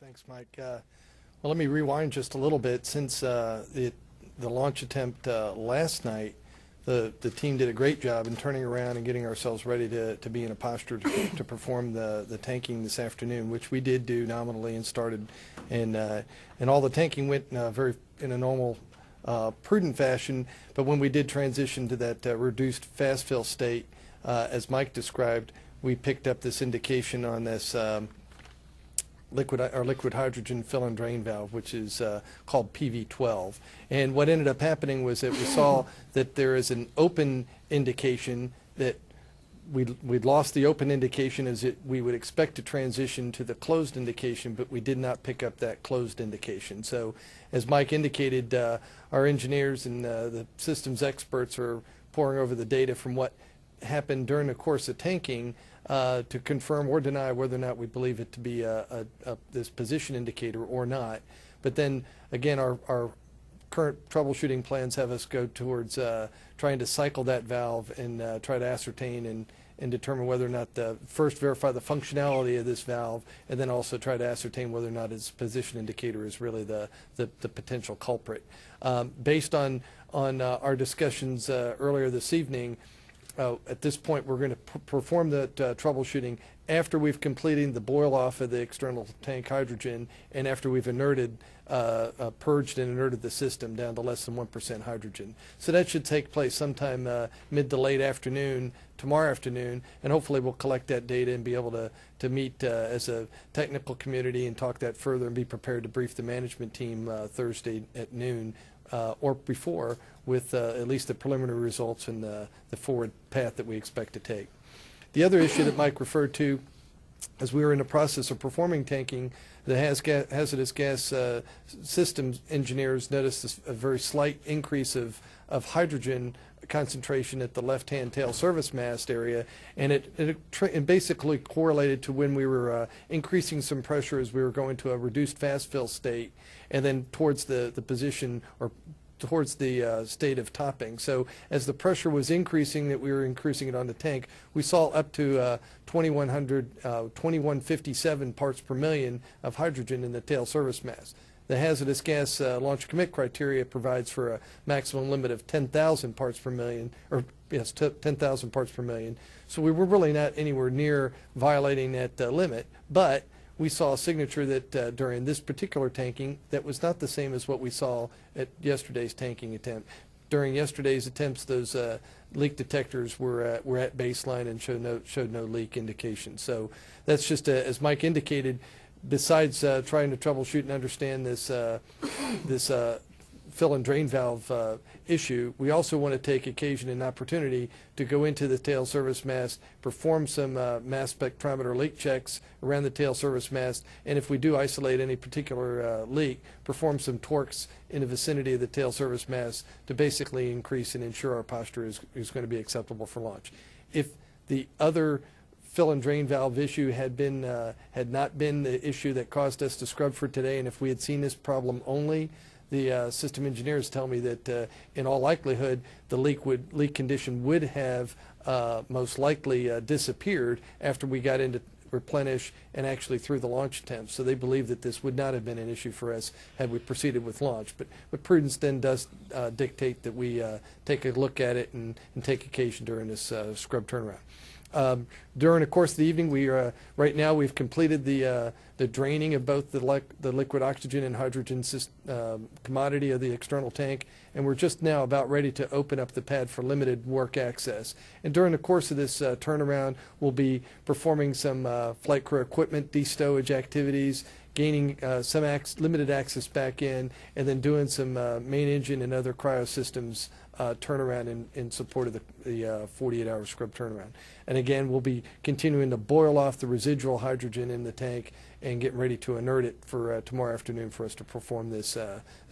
Thanks, Mike. Well, let me rewind just a little bit. Since the launch attempt last night, the team did a great job in turning around and getting ourselves ready to be in a posture to perform the tanking this afternoon, which we did do nominally and started, and all the tanking went in a normal, prudent fashion. But when we did transition to that reduced fast fill state, as Mike described, we picked up this indication on this liquid hydrogen fill and drain valve, which is called PV12. And what ended up happening was that we saw that there is an open indication that we'd lost the open indication as we would expect to transition to the closed indication, but we did not pick up that closed indication. So as Mike indicated, our engineers and the systems experts are poring over the data from what happened during the course of tanking to confirm or deny whether or not we believe it to be this position indicator or not. But then again, our current troubleshooting plans have us go towards trying to cycle that valve and try to ascertain and determine whether or not first verify the functionality of this valve, and then also try to ascertain whether or not its position indicator is really the potential culprit. Based on our discussions earlier this evening, at this point, we're going to perform that troubleshooting after we've completed the boil off of the external tank hydrogen and after we've inerted, purged and inerted the system down to less than 1% hydrogen. So that should take place sometime mid to late afternoon, tomorrow afternoon, and hopefully we'll collect that data and be able to meet as a technical community and talk that further and be prepared to brief the management team Thursday at noon. Or before, with at least the preliminary results and the forward path that we expect to take. The other issue that Mike referred to, as we were in the process of performing tanking, the hazardous gas systems engineers noticed a very slight increase of hydrogen concentration at the left-hand tail service mast area, and it basically correlated to when we were increasing some pressure as we were going to a reduced fast fill state, and then towards the position or towards the state of topping. So as the pressure was increasing, that we were increasing it on the tank, we saw up to 2157 parts per million of hydrogen in the tail service mass. The hazardous gas launch commit criteria provides for a maximum limit of 10,000 parts per million, or yes, 10,000 parts per million. So we were really not anywhere near violating that limit, but we saw a signature that during this particular tanking that was not the same as what we saw at yesterday's tanking attempt. During yesterday's attempts, those leak detectors were at baseline and showed no leak indication. So that's just as Mike indicated. Besides trying to troubleshoot and understand this fill and drain valve issue, we also want to take occasion and opportunity to go into the tail service mast, perform some mass spectrometer leak checks around the tail service mast, and if we do isolate any particular leak, perform some torques in the vicinity of the tail service mast to basically increase and ensure our posture is going to be acceptable for launch. If the other fill and drain valve issue had not been the issue that caused us to scrub for today, and if we had seen this problem only, the system engineers tell me that in all likelihood the leak condition would have most likely disappeared after we got into replenish and actually through the launch attempt. So they believe that this would not have been an issue for us had we proceeded with launch. But prudence then does dictate that we take a look at it and take occasion during this scrub turnaround. During the course of the evening, right now we've completed the draining of both the liquid oxygen and hydrogen commodity of the external tank, and we're just now about ready to open up the pad for limited work access. And during the course of this turnaround, we'll be performing some flight crew equipment destowage activities, gaining some limited access back in, and then doing some main engine and other cryo systems turnaround in support of the 48-hour scrub turnaround. And again, we'll be continuing to boil off the residual hydrogen in the tank and getting ready to inert it for tomorrow afternoon for us to perform this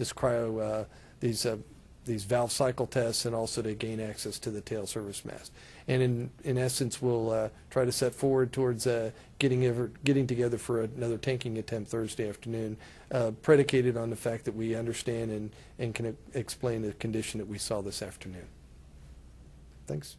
cryo, these valve cycle tests, and also to gain access to the tail service mast. And in essence, we'll try to set forward towards getting together for another tanking attempt Thursday afternoon, predicated on the fact that we understand and can explain the condition that we saw this afternoon. Thanks.